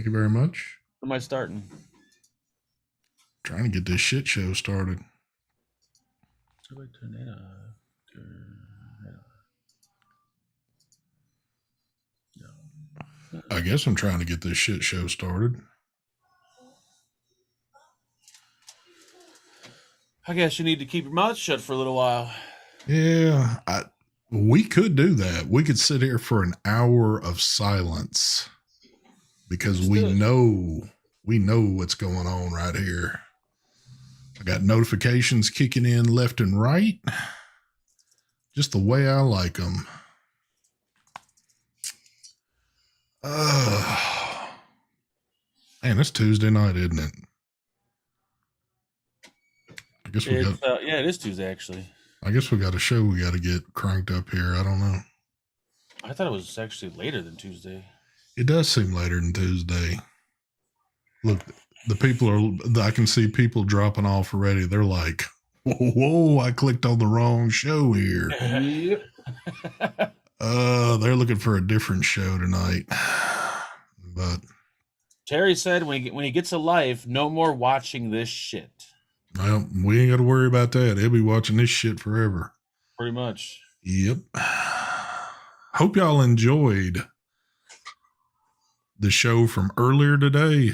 Thank you very much. When am I starting? Trying to get this shit show started. I guess I'm trying to get this shit show started. I guess you need to keep your mouth shut for a little while. Yeah, we could do that. We could sit here for an hour of silence because we know what's going on right here. I got notifications kicking in left and right, just the way I like them. Man, it's Tuesday night, isn't it? I guess we got. Yeah, it is Tuesday actually. I guess we got a show we got to get cranked up here. I don't know. I thought it was actually later than Tuesday. It does seem later than Tuesday. Look, the people are. I can see people dropping off already. They're like, "Whoa! I clicked on the wrong show here." They're looking for a different show tonight. But Terry said when he gets a life, no more watching this shit. Well, we ain't got to worry about that. They'll be watching this shit forever. Pretty much. Yep. Hope y'all enjoyed the show from earlier today.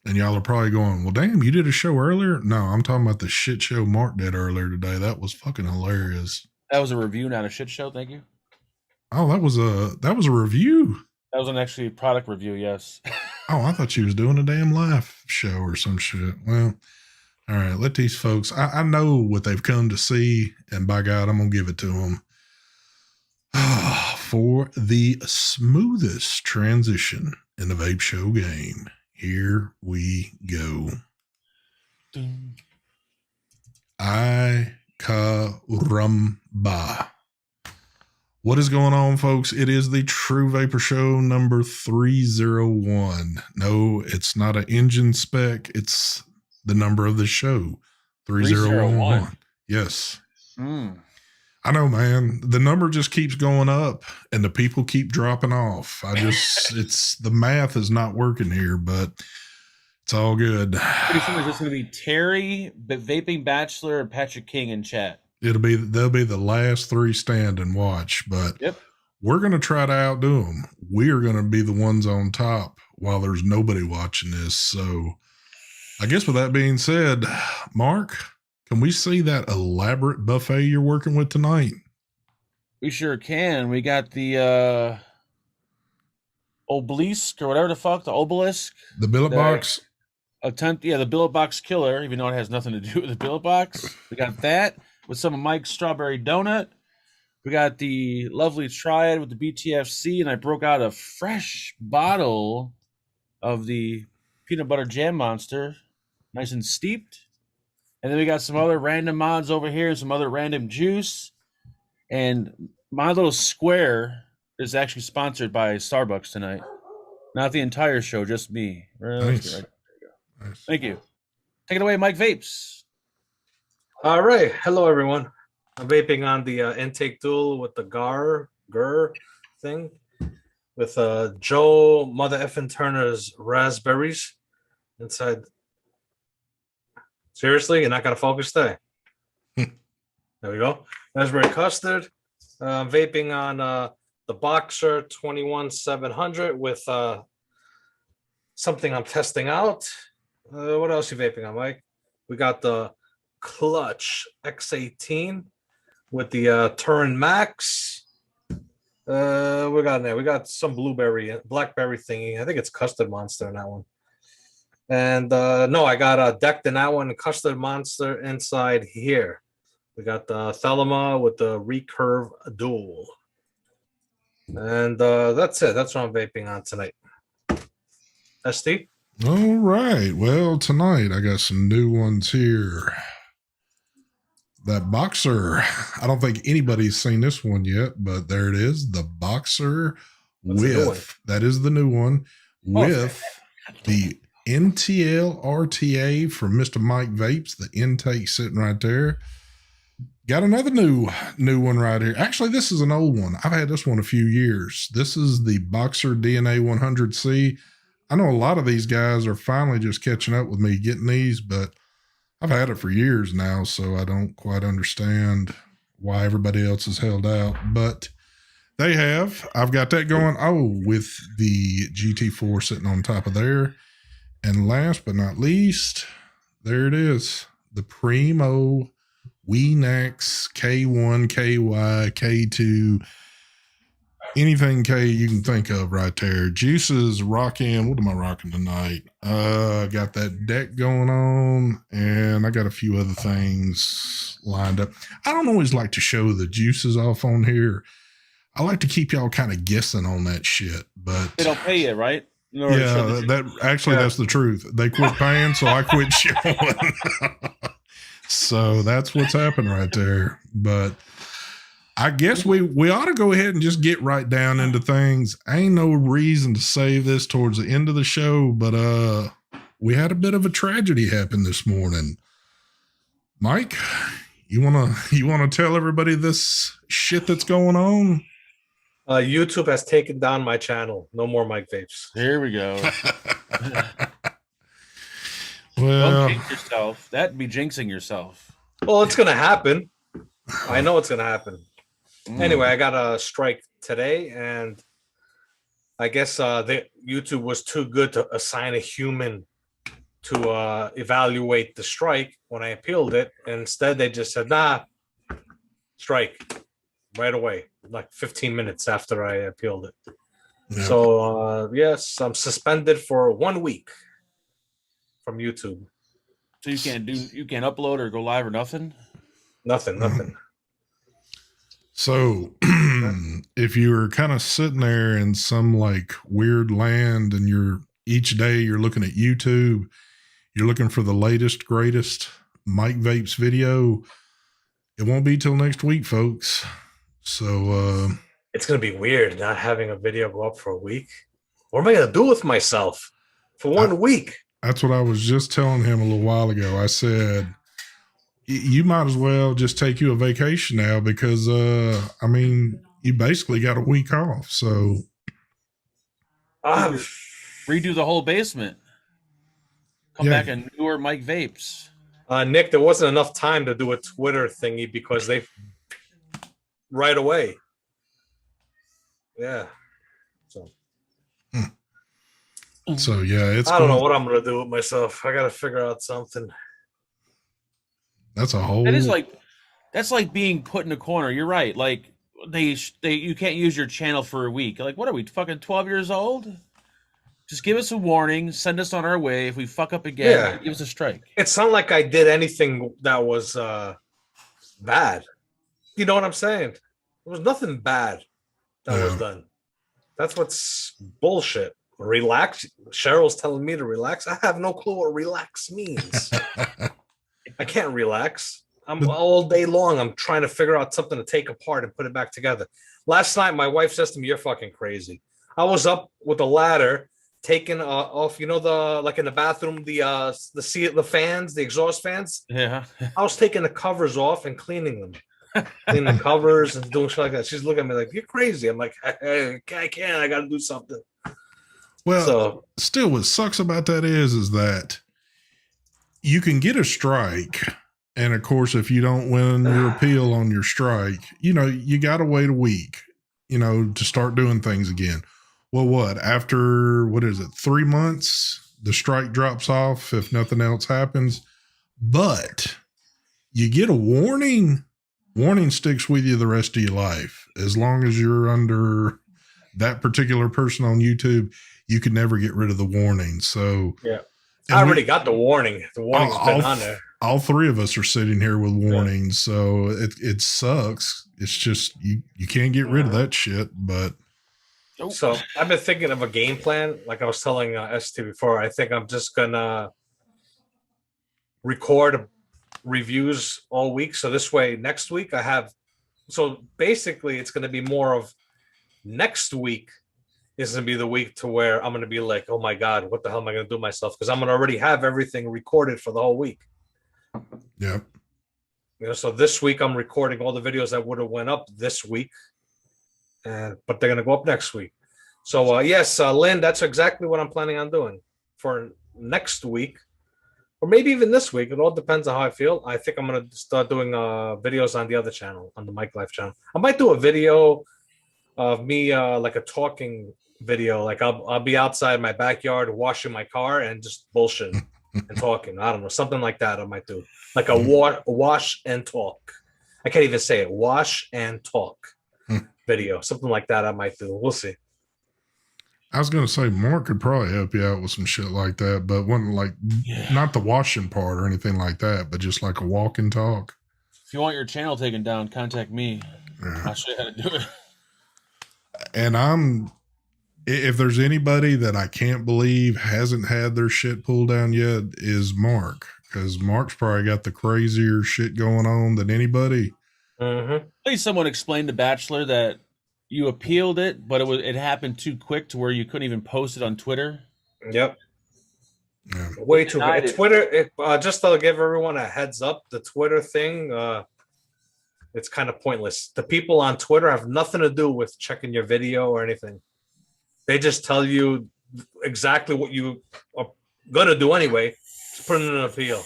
And y'all are probably going, well, damn, you did a show earlier? No, I'm talking about the shit show Mark did earlier today. That was fucking hilarious. That was a review, not a shit show. Thank you. Oh, that was a review. That was an actually product review, yes. Oh, I thought you was doing a damn live show or some shit. Well, all right, let these folks, I know what they've come to see, and by God, I'm going to give it to them. For the smoothest transition in the Vape Show game, here we go. Ay caramba. What is going on, folks? It is the True Vapor Show number 301. No, it's not an engine spec. It's the number of the show. 301. Yes. I know, man. The number just keeps going up and the people keep dropping off. It's the math is not working here, but it's all good. Pretty soon there's just going to be Terry, Vaping Bachelor, and Patrick King in chat. They'll be the last three stand and watch, but we're going to try to outdo them. We are going to be the ones on top while there's nobody watching this. So I guess with that being said, Mark, can we see that elaborate buffet you're working with tonight? We sure can. We got the obelisk or whatever the fuck, the obelisk. The billet box. The billet box killer, even though it has nothing to do with the billet box. We got that with some of Mike's strawberry donut. We got the lovely triad with the BTFC, and I broke out a fresh bottle of the peanut butter jam monster, nice and steeped. And then we got some other random mods over here, some other random juice. And my little square is actually sponsored by Starbucks tonight. Not the entire show, just me. Nice. Nice. Thank you. Take it away, Mike Vapes. All right. Hello, everyone. I'm vaping on the intake dual with the GUR thing with Joe Mother Effin Turner's raspberries inside. Seriously? You're not going to focus today? There we go. Raspberry custard. I'm vaping on the Boxer 21700 with something I'm testing out. What else you vaping on, Mike? We got the Clutch X18 with the Turin Max. We got in there. We got some blackberry thingy. I think it's Custard Monster in that one. And no, I got decked in that one, Custard Monster inside here. We got the Thelema with the Recurve Dual. And that's it. That's what I'm vaping on tonight. SD? All right. Well, tonight I got some new ones here. That Boxer. I don't think anybody's seen this one yet, but there it is. The Boxer that is the new one, with the NTL RTA from Mr. Mike Vapes, the intake sitting right there. Got another new one right here. Actually, this is an old one. I've had this one a few years. This is the Boxer DNA 100C. I know a lot of these guys are finally just catching up with me getting these, but I've had it for years now, so I don't quite understand why everybody else has held out. But they have. I've got that going. Oh, with the GT4 sitting on top of there. And last but not least, there it is. The Primo Weenax K1, KY, K2, anything K you can think of right there. Juices rocking. What am I rocking tonight? Got that deck going on, and I got a few other things lined up. I don't always like to show the juices off on here. I like to keep y'all kind of guessing on that shit, but They don't pay you, right? Yeah, that's the truth. They quit paying, so I quit showing. So that's what's happened right there. But I guess we ought to go ahead and just get right down into things. Ain't no reason to save this towards the end of the show, but we had a bit of a tragedy happen this morning. Mike, you wanna tell everybody this shit that's going on? YouTube has taken down my channel. No more Mike Vapes. Here we go. Well, Don't jinx yourself. That'd be jinxing yourself. Well, it's gonna happen. I know it's gonna happen. Anyway, I got a strike today, and I guess YouTube was too good to assign a human to evaluate the strike when I appealed it. And instead, they just said, "Nah, strike right away." Like 15 minutes after I appealed it. Yeah. So yes, I'm suspended for 1 week from YouTube. So you can't upload or go live or nothing? Nothing. So if you're kind of sitting there in some like weird land and each day you're looking at YouTube, you're looking for the latest, greatest Mike Vapes video, it won't be till next week, folks. So it's gonna be weird not having a video go up for a week. What am I gonna do with myself for 1 week? That's what I was just telling him a little while ago. I said, you might as well just take you a vacation now because I mean, you basically got a week off. So redo the whole basement. Come back and newer Mike Vapes. Nick, there wasn't enough time to do a Twitter thingy because they right away. Yeah. So yeah, I don't know what I'm gonna do with myself. I gotta figure out something. That's a whole. That's like being put in a corner. You're right. Like you can't use your channel for a week. Like, what are we, fucking 12 years old? Just give us a warning. Send us on our way. If we fuck up again, give us a strike. It's not like I did anything that was bad. You know what I'm saying? There was nothing bad that was done. That's what's bullshit. Relax. Cheryl's telling me to relax. I have no clue what relax means. I can't relax. I'm all day long. I'm trying to figure out something to take apart and put it back together. Last night, my wife says to me, "You're fucking crazy." I was up with a ladder, taking off, in the bathroom, the fans, the exhaust fans. Yeah. I was taking the covers off and cleaning them, cleaning the covers and doing shit like that. She's looking at me like, "You're crazy." I'm like, I can't. I got to do something. Well, still, what sucks about that is that you can get a strike. And of course, if you don't win your appeal on your strike, you got to wait a week, to start doing things again. Well, after 3 months, the strike drops off if nothing else happens, but you get a warning. Warning sticks with you the rest of your life. As long as you're under that particular person on YouTube, you can never get rid of the warning. So yeah, I already got the warning. The warning's been on there. All three of us are sitting here with warnings, so it sucks. It's just you can't get rid of that shit. But so I've been thinking of a game plan. Like I was telling ST before, I think I'm just gonna record reviews all week. So this way, next week I have. So basically, it's going to be more of next week is going to be the week to where I'm going to be like, oh my God, what the hell am I going to do myself? Because I'm going to already have everything recorded for the whole week. Yep. So this week I'm recording all the videos that would have went up this week, but they're gonna go up next week. So yes, Lynn, that's exactly what I'm planning on doing for next week, or maybe even this week. It all depends on how I feel. I think I'm gonna start doing videos on the other channel, on the Mike Life channel. I might do a video of me, like a talking video. Like I'll be outside my backyard washing my car and just bullshitting and talking. I don't know, something like that. I might do like a wash and talk. I can't even say it. Wash and talk video, something like that. I might do. We'll see. I was gonna say Mark could probably help you out with some shit like that, but one like not the washing part or anything like that, but just like a walk and talk. If you want your channel taken down, contact me. Yeah. I'll show you how to do it. And if there's anybody that I can't believe hasn't had their shit pulled down yet, is Mark, because Mark's probably got the crazier shit going on than anybody. Mm-hmm. Please, someone explain to Bachelor that you appealed it, but it happened too quick to where you couldn't even post it on Twitter. Yep. Yeah. Way too quick. Twitter. Just to give everyone a heads up, the Twitter thing. It's kind of pointless. The people on Twitter have nothing to do with checking your video or anything. They just tell you exactly what you are going to do anyway. Just put in an appeal.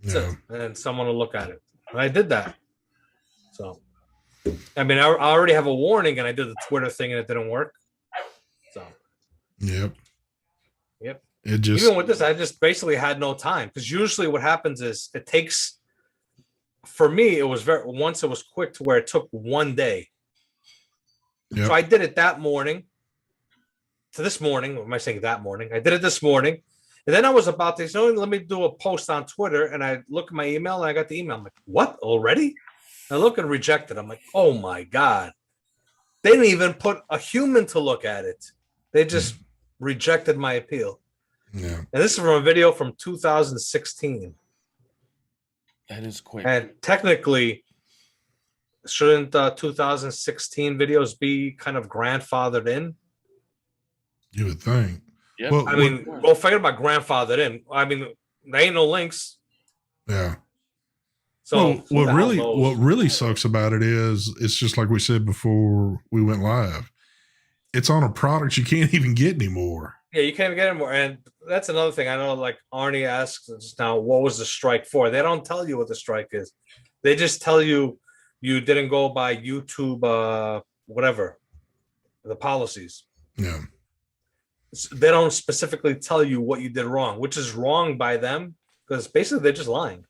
Yeah. And someone will look at it. And I did that. So, I mean, I already have a warning and I did the Twitter thing and it didn't work. So, Yep. It just, even with this, I just basically had no time, because usually what happens is it takes, for me, it was once it was quick to where it took one day. Yep. So I did it that morning to this morning. What am I saying that morning? I did it this morning. And then I was about to say, let me do a post on Twitter. And I look at my email and I got the email. I'm like, what? Already? I look and rejected. I'm like, oh my God. They didn't even put a human to look at it. They just rejected my appeal. Yeah. And this is from a video from 2016. That is quick. And technically, shouldn't 2016 videos be kind of grandfathered in? You would think. Yeah. Well, I mean, well, forget about grandfathered in. I mean, there ain't no links. Yeah. So what really sucks about it is it's just like we said before we went live. It's on a product you can't even get anymore. Yeah, you can't even get it anymore. And that's another thing. I know, like Arnie asks just now, what was the strike for? They don't tell you what the strike is. They just tell you didn't go by YouTube, whatever, the policies. Yeah. They don't specifically tell you what you did wrong, which is wrong by them, because basically they're just lying.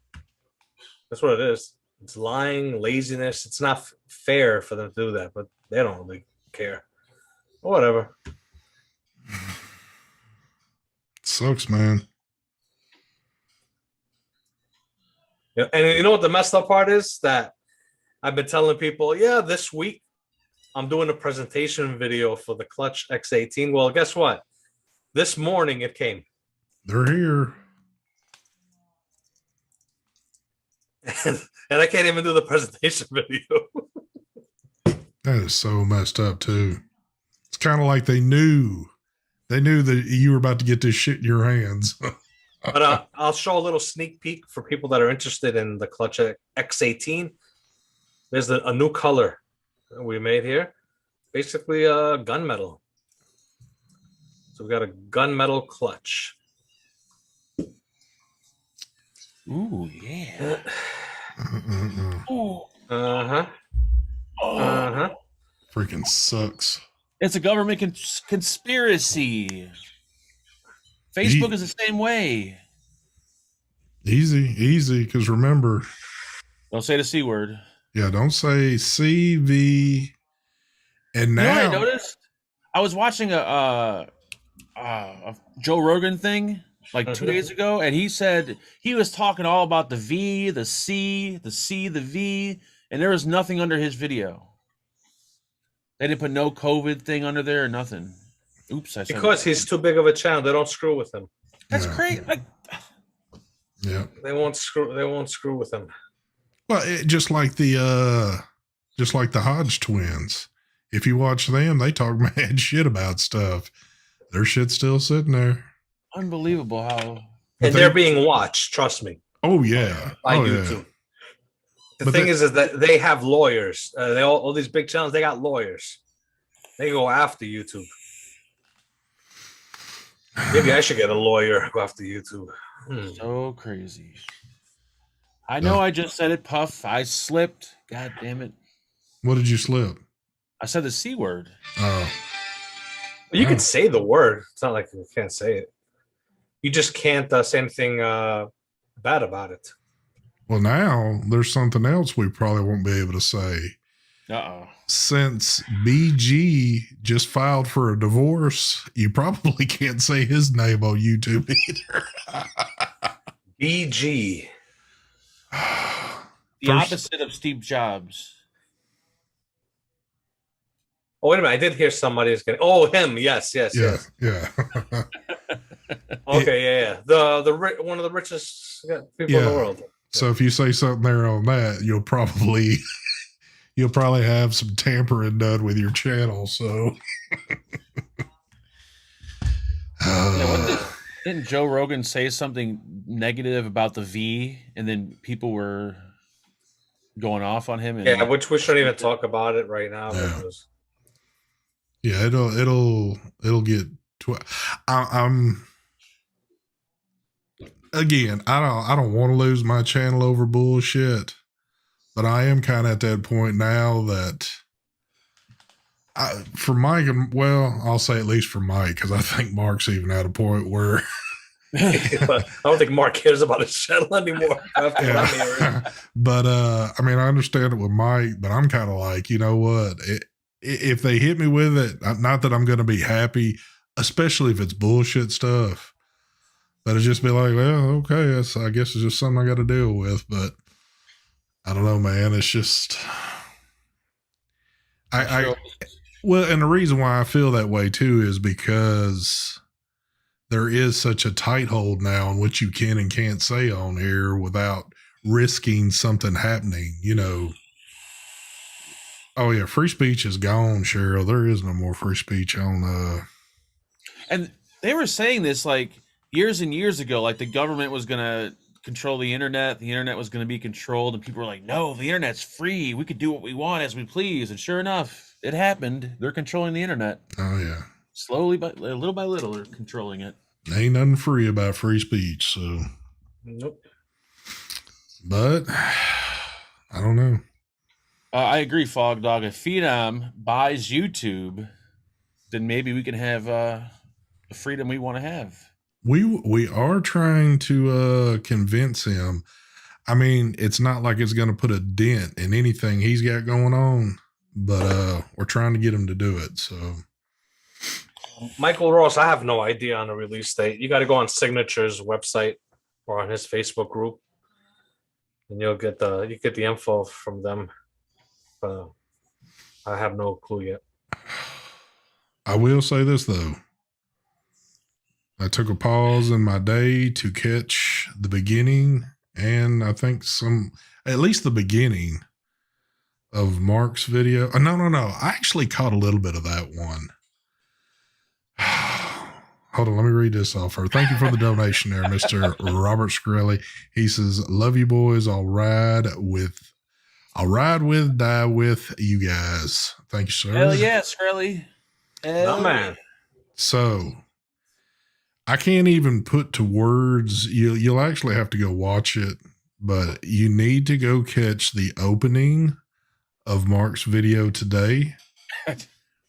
That's what it is. It's lying, laziness. It's not fair for them to do that, but they don't really care. Whatever. Sucks, man. Yeah, and you know what the messed up part is? That I've been telling people, yeah, this week I'm doing a presentation video for the Clutch X18. Well, guess what? This morning it came. They're here. And I can't even do the presentation video. That is so messed up, too. It's kind of like they knew that you were about to get this shit in your hands. But I'll show a little sneak peek for people that are interested in the Clutch X18. There's a new color that we made here. Basically a gunmetal. So we got a gunmetal clutch. Ooh, yeah. Ooh. Uh-huh. Uh-huh. Freaking sucks. It's a government conspiracy. Facebook is the same way. Easy, because remember. Don't say the C word. Yeah, don't say CV. And now. You know what I noticed? I was watching a Joe Rogan thing like 2 days ago, and he said he was talking all about the V, the C, the V, and there was nothing under his video. They didn't put no COVID thing under there or nothing. Oops, because he's too big of a channel. They don't screw with him. That's crazy. Like, yeah, they won't screw with him. Well, just like the Hodge twins. If you watch them, they talk mad shit about stuff. Their shit's still sitting there. Unbelievable how. And they're being watched. Trust me. Oh yeah, by YouTube. The thing is that they have lawyers. They all these big channels. They got lawyers. They go after YouTube. Maybe I should get a lawyer go after YouTube. So crazy. I know I just said it, Puff. I slipped. God damn it. What did you slip? I said the C word. Oh. You can say the word. It's not like you can't say it. You just can't say anything bad about it. Well, now there's something else we probably won't be able to say. Uh-oh. Since BG just filed for a divorce, you probably can't say his name on YouTube either. BG. The opposite of Steve Jobs. Oh, wait a minute. I did hear somebody's getting. Oh, him. Yes. Yeah. Okay, yeah. The one of the richest people in the world. So if you say something there on that, you'll probably have some tampering done with your channel. So didn't Joe Rogan say something negative about the V, and then people were going off on him? And which we shouldn't even talk about it right now. Yeah, it'll get. I'm again. I don't want to lose my channel over bullshit, but I am kind of at that point now that for Mike, I'll say at least for Mike, because I think Mark's even at a point where I don't think Mark cares about his channel anymore. But I mean, I understand it with Mike, but I'm kind of like, you know what? If they hit me with it, not that I'm going to be happy, especially if it's bullshit stuff, but it'd just be like, well, okay, I guess it's just something I got to deal with. But I don't know, man. It's just, well, and the reason why I feel that way too is because there is such a tight hold now on what you can and can't say on here without risking something happening, you know. Oh yeah, free speech is gone, Cheryl. There is no more free speech on And they were saying this like years and years ago, like the government was gonna control the internet was gonna be controlled, and people were like, no, the internet's free. We could do what we want as we please. And sure enough, it happened. They're controlling the internet. Oh yeah. Slowly but little by little, they're controlling it. Ain't nothing free about free speech, so nope. But I don't know. I agree, Fog Dog. If Phenom buys YouTube, then maybe we can have the freedom we want to have. We are trying to convince him. I mean, it's not like it's going to put a dent in anything he's got going on, but we're trying to get him to do it. So, Michael Ross, I have no idea on the release date. You got to go on Signature's website or on his Facebook group, and you'll get the info from them. I have no clue yet. I will say this though. I took a pause in my day to catch the beginning, and I think at least the beginning of Mark's video. No. I actually caught a little bit of that one. Hold on, let me read this off first. Thank you for the donation there, Mr. Robert Scully. He says, love you boys. I'll ride with, die with you guys. Thank you, sir. Hell yeah, Scully. Oh, man. So I can't even put to words. You'll actually have to go watch it, but you need to go catch the opening of Mark's video today.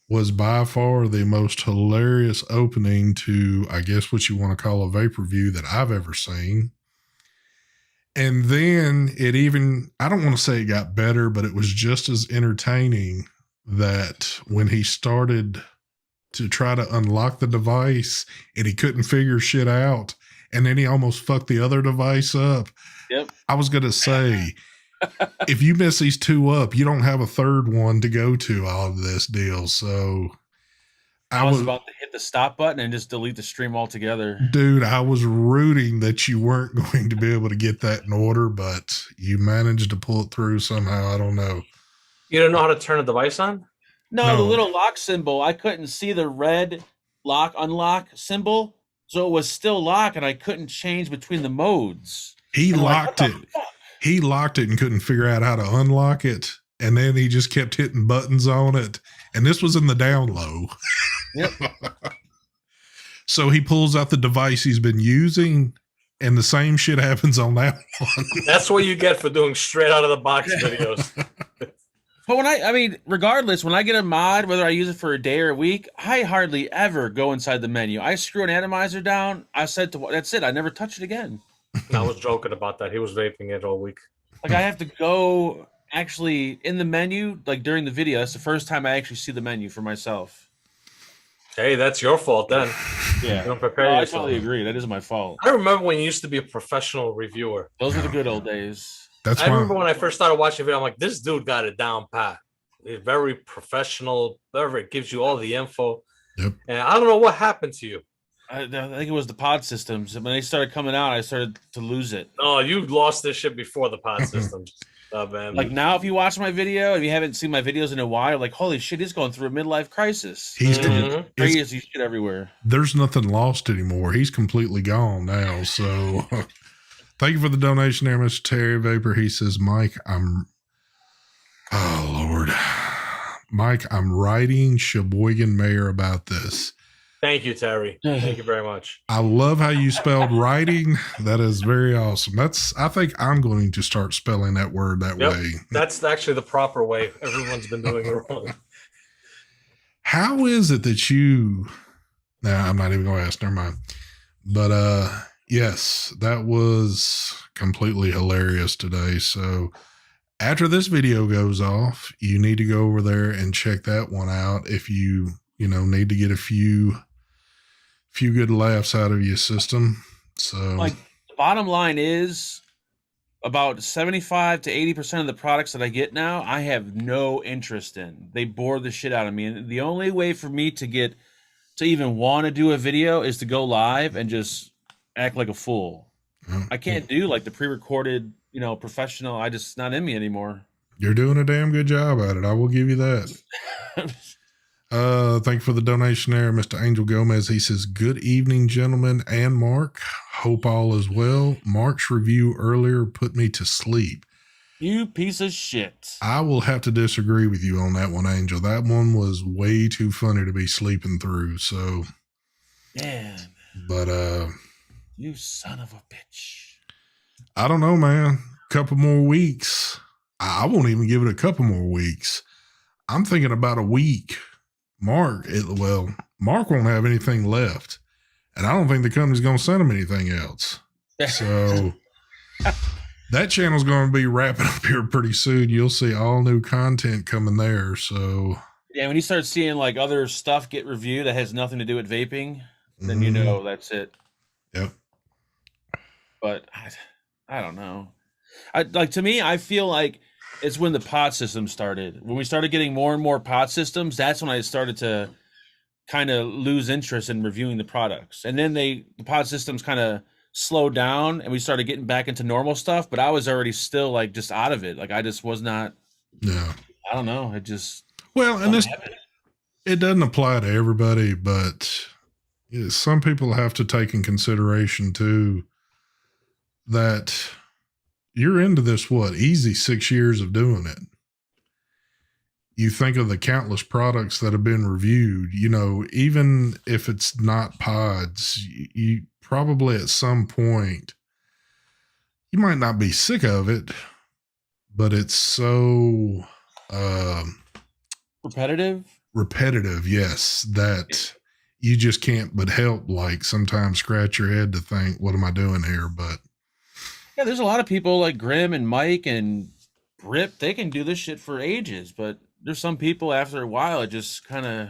Was by far the most hilarious opening to, I guess, what you want to call a vape review that I've ever seen. And then I don't want to say it got better, but it was just as entertaining that when he started to try to unlock the device and he couldn't figure shit out, and then he almost fucked the other device up. Yep. I was going to say, if you mess these two up, you don't have a third one to go to all of this deal. So I was about to hit the stop button and just delete the stream altogether. Dude, I was rooting that you weren't going to be able to get that in order, but you managed to pull it through somehow. I don't know. You don't know how to turn a device on? No, the little lock symbol. I couldn't see the red unlock symbol. So it was still locked and I couldn't change between the modes. He locked it. he locked it and couldn't figure out how to unlock it. And then he just kept hitting buttons on it. And this was in the down low. Yep. So he pulls out the device he's been using, and the same shit happens on that one. That's what you get for doing straight out of the box videos. But I mean, regardless, when I get a mod, whether I use it for a day or a week, I hardly ever go inside the menu. I screw an atomizer down. I said that's it. I never touch it again. I was joking about that. He was vaping it all week. Like I have to go actually in the menu, like during the video. That's the first time I actually see the menu for myself. Hey, that's your fault then. Yeah, Don't prepare I yourself. totally agree. That is my fault. I remember when you used to be a professional reviewer. Those were the good old days. That's I why remember when I first started watching video, I'm like, this dude got it down pat. He's very professional. It gives you all the info. Yep. And I don't know what happened to you. I think it was the pod systems. When they started coming out, I started to lose it. Oh, you lost this shit before the pod systems. Oh, man. Like now, if you watch my video and you haven't seen my videos in a while, like holy shit, he's going through a midlife crisis. he's Mhm. Crazy shit everywhere. there's nothing lost anymore. He's completely gone now. So thank you for the donation there, Mr. Terry Vapor. He says, Mike, oh Lord, Mike, I'm writing Sheboygan Mayor about this. Thank you, Terry. Thank you very much. I love how you spelled writing. That is very awesome. I think I'm going to start spelling that word that Yep. way. That's actually the proper way. Everyone's been doing it wrong. How is it that you, nah, I'm not even going to ask, never mind. But, yes, that was completely hilarious today. So after this video goes off, you need to go over there and check that one out. If you need to get a few good laughs out of your system. So Like the bottom line is about 75 to 80% of the products that I get now, I have no interest in. They bore the shit out of me. And the only way for me to even want to do a video is to go live and just act like a fool. I can't do like the pre-recorded, professional. It's not in me anymore. you're doing a damn good job at it. I will give you that. Thank you for the donation there, Mr. Angel Gomez. He says, good evening, gentlemen and Mark. Hope all is well. Mark's review earlier put me to sleep. You piece of shit. I will have to disagree with you on that one, Angel. That one was way too funny to be sleeping through. So, Man, but, you son of a bitch. I don't know, man. Couple more weeks. I won't even give it a couple more weeks. I'm thinking about a week. Mark won't have anything left. And I don't think the company's going to send him anything else. So that channel's going to be wrapping up here pretty soon. You'll see all new content coming there. So yeah, when you start seeing like other stuff get reviewed that has nothing to do with vaping, then you know that's it. Yep. But I don't know. To me, I feel like it's when the pod system started. When we started getting more and more pod systems, that's when I started to kind of lose interest in reviewing the products. And then the pod systems kind of slowed down and we started getting back into normal stuff, but I was already still like just out of it. Like I just was not. Yeah. I don't know. It just. Well, and it doesn't apply to everybody, but some people have to take in consideration too that you're into this, easy 6 years of doing it. You think of the countless products that have been reviewed, even if it's not pods, you probably at some point, you might not be sick of it, but it's so repetitive. Yes. That you just can't but help sometimes scratch your head to think, what am I doing here? But yeah, there's a lot of people like Grim and Mike and Rip. They can do this shit for ages, but there's some people after a while, it just kind of,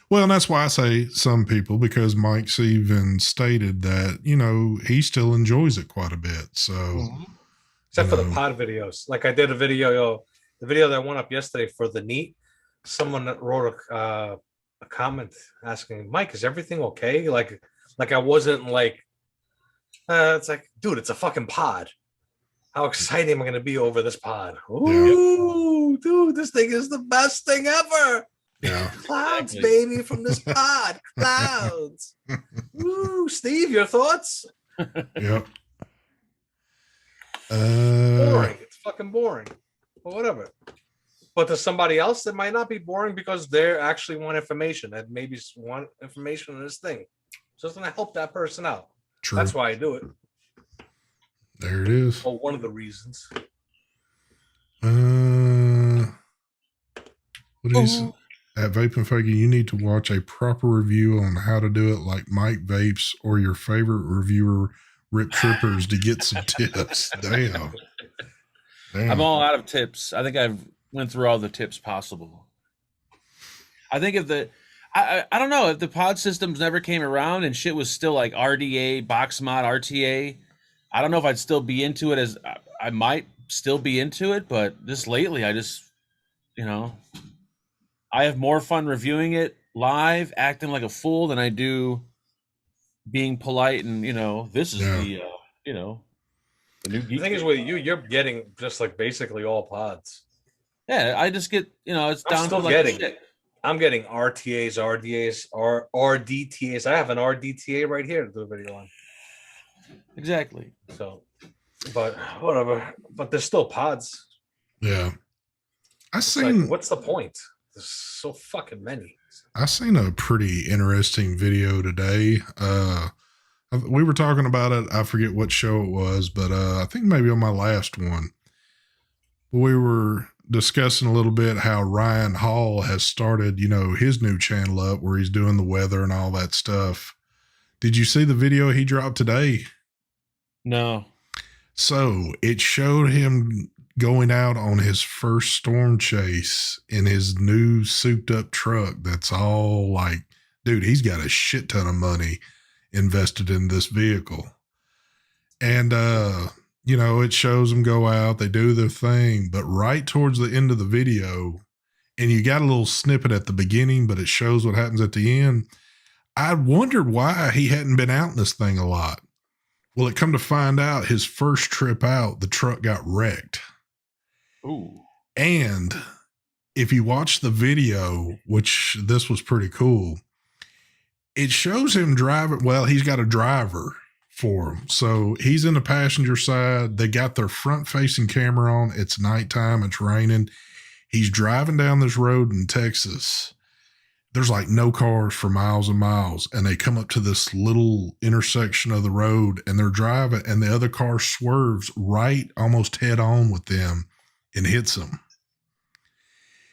Well, and that's why I say some people, because Mike's even stated that, he still enjoys it quite a bit. So, except for the pod videos. Like I did a video, the video that went up yesterday for the NEAT, someone wrote a comment asking, Mike, is everything okay? Like I wasn't like, it's like, dude, it's a fucking pod. How excited am I going to be over this pod? Ooh, dude, this thing is the best thing ever. Yeah. Clouds, baby, from this pod. Clouds. Ooh, Steve, your thoughts? Yep. Boring. It's fucking boring. But whatever. But to somebody else, it might not be boring because they actually want information and maybe want information on this thing. So it's going to help that person out. True. That's why I do it. There it is. Well, one of the reasons. What is at Vape and Faggy? You need to watch a proper review on how to do it, like Mike Vapes or your favorite reviewer, Rip Trippers, to get some tips. Damn. I'm all out of tips. I think I've went through all the tips possible. I think if the I don't know if the pod systems never came around and shit was still like RDA, box mod, RTA. I don't know if I'd still be into it as I might still be into it, but just lately I just, I have more fun reviewing it live, acting like a fool than I do being polite and, this is the new geek. The thing is with you, you're getting just like basically all pods. Yeah, I just get, it's down to like shit. I'm getting RTAs, RDAs, RDTAs. I have an RDTA right here to do a video on. Exactly. So, but whatever. But there's still pods. Yeah. What's the point? There's so fucking many. I seen a pretty interesting video today. We were talking about it. I forget what show it was, but I think maybe on my last one, we were discussing a little bit how Ryan Hall has started, his new channel up where he's doing the weather and all that stuff. Did you see the video he dropped today? No. So it showed him going out on his first storm chase in his new souped up truck. That's all like, dude, he's got a shit ton of money invested in this vehicle. And, it shows them go out, they do their thing, but right towards the end of the video, and you got a little snippet at the beginning, but it shows what happens at the end. I wondered why he hadn't been out in this thing a lot. Well, it come to find out his first trip out, the truck got wrecked. Ooh. And if you watch the video, which this was pretty cool, it shows him driving. Well, he's got a driver for him. So he's in the passenger side. They got their front facing camera on. It's nighttime. It's raining. He's driving down this road in Texas. There's like no cars for miles and miles. And they come up to this little intersection of the road and they're driving and the other car swerves right almost head on with them and hits them.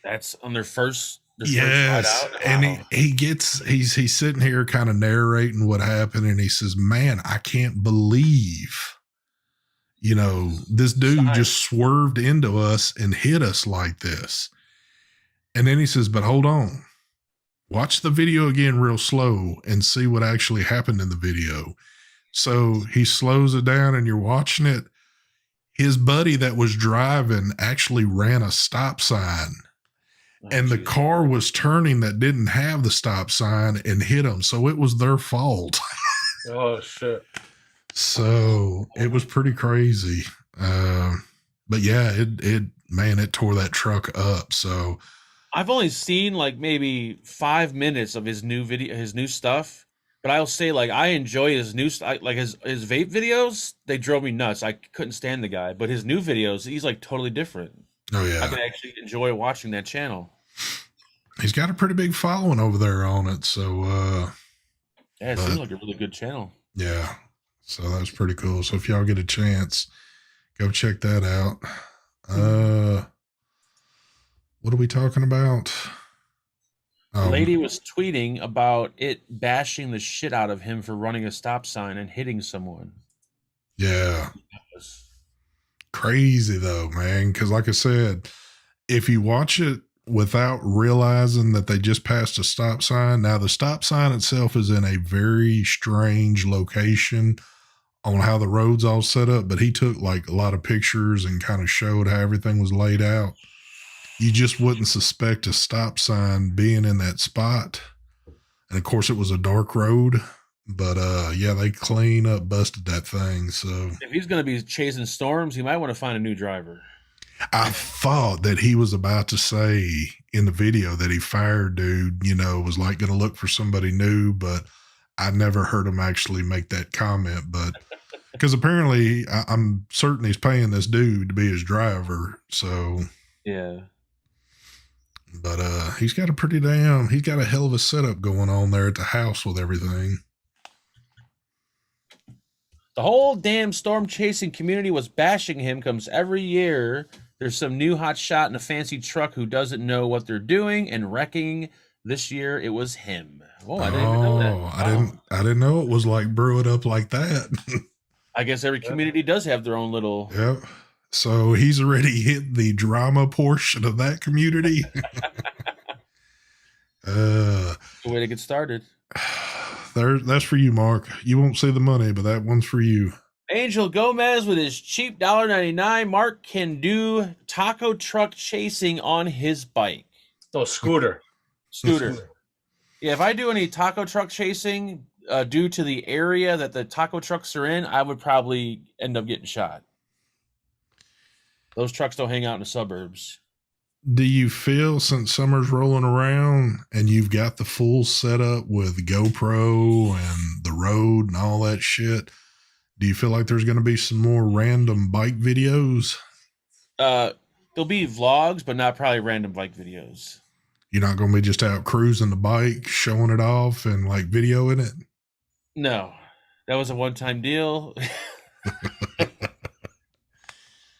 That's on their first. Yes. Wow. And he's sitting here kind of narrating what happened. And he says, man, I can't believe, this dude just swerved into us and hit us like this. And then he says, but hold on, watch the video again real slow and see what actually happened in the video. So he slows it down and you're watching it. His buddy that was driving actually ran a stop sign. And the car was turning that didn't have the stop sign and hit them. So it was their fault. Oh, shit. So it was pretty crazy. But yeah, it tore that truck up. So I've only seen like maybe 5 minutes of his new video, his new stuff. But I'll say like I enjoy his new like his vape videos. They drove me nuts. I couldn't stand the guy. But his new videos, he's like totally different. Oh yeah, I can actually enjoy watching that channel. He's got a pretty big following over there on it, so yeah, it seems like a really good channel. Yeah, so that's pretty cool. So if y'all get a chance, go check that out. What are we talking about? The lady was tweeting about it bashing the shit out of him for running a stop sign and hitting someone. Yeah. Crazy though, man, because like I said, if you watch it without realizing that they just passed a stop sign, now the stop sign itself is in a very strange location on how the road's all set up, but he took like a lot of pictures and kind of showed how everything was laid out. You just wouldn't suspect a stop sign being in that spot. And of course it was a dark road. But yeah, they clean up busted that thing. So if he's going to be chasing storms, he might want to find a new driver. I thought that he was about to say in the video that he fired dude, was like going to look for somebody new, but I never heard him actually make that comment. But because apparently I'm certain he's paying this dude to be his driver. So Yeah. but he's got a hell of a setup going on there at the house with everything. The whole damn storm chasing community was bashing him because every year there's some new hot shot in a fancy truck who doesn't know what they're doing and wrecking. This year it was him. Oh, I didn't even know that. Wow. I didn't know it was like brew it up like that. I guess every community does have their own little. Yep. So he's already hit the drama portion of that community. The way to get started. That's for you, Mark. You won't see the money, but that one's for you. Angel Gomez with his cheap $1.99. Mark can do taco truck chasing on his bike. No, scooter. Yeah, if I do any taco truck chasing due to the area that the taco trucks are in, I would probably end up getting shot. Those trucks don't hang out in the suburbs. Do you feel, since summer's rolling around and you've got the full setup with GoPro and the road and all that shit, do you feel like there's going to be some more random bike videos? There'll be vlogs, but not probably random bike videos. You're not going to be just out cruising the bike, showing it off and like videoing it? No, that was a one-time deal.